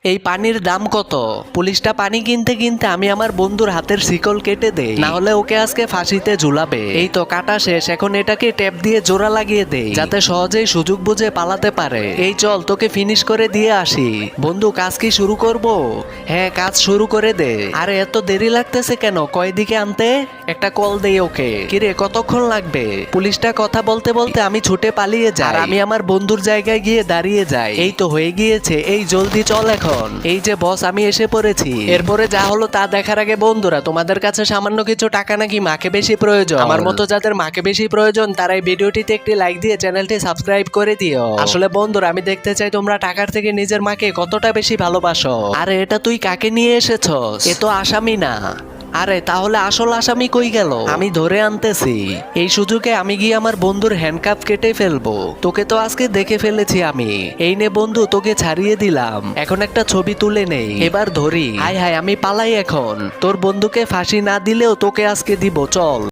এই পানির দাম কত? পুলিশটা পানি কিনতে কিনতে আমি আমার বন্ধুর হাতের শিকল কেটে দেই, না হলে ওকে আজকে ফাঁসিতে ঝুলাবে। এই তো কাটা শেষ, এখন এটাকে টেপ দিয়ে জোড়া লাগিয়ে দেই যাতে সহজেই সুযোগ বুঝে পালাতে পারে। এই চল তোকে ফিনিশ করে দিয়ে আসি। বন্ধু কাজ কি শুরু করব? হ্যাঁ কাজ শুরু করে দে। আরে এত দেরি লাগতেছে কেন? কয় দিকে আনতে? একটা কল দেই ওকে। কিরে কতক্ষণ লাগবে? পুলিশটা কথা বলতে বলতে আমি ছুটে পালিয়ে যাই আর আমি আমার বন্ধুর জায়গায় গিয়ে দাঁড়িয়ে যাই। এই তো হয়ে গিয়েছে, এই জলদি চল এখন। এই যে বস আমি এসে পড়েছি। এরপরে যা হলো তা দেখার আগে বন্ধুরা, তোমাদের কাছে সামান্য কিছু টাকা নাকি মাকে বেশি প্রয়োজন। আমার মতো যাদের মাকে বেশি প্রয়োজন তারা এই ভিডিওটিতে একটি লাইক দিয়ে চ্যানেলটি সাবস্ক্রাইব করে দিও। আসলে বন্ধুরা আমি দেখতে চাই তোমরা টাকার থেকে নিজের মাকে কতটা বেশি ভালোবাসো। আরে এটা তুই কাকে নিয়ে এসেছস? এ তো আসামি না। আরে তাহলে আসল আসামি কই গেল? আমি ধরে আনতেছি। এই সুযোগে আমি গিয়ে আমার বন্ধুর হ্যান্ডকাপ কেটে ফেলবো। তোকে তো আজকে দেখে ফেলেছি আমি। এই নে বন্ধু তোকে ছাড়িয়ে দিলাম। এখন একটা ছবি তুলে নেই, এবার ধরি। হায় হায় আমি পালাই এখন। তোর বন্ধুকে ফাঁসি না দিলেও তোকে আজকে দিব, চল।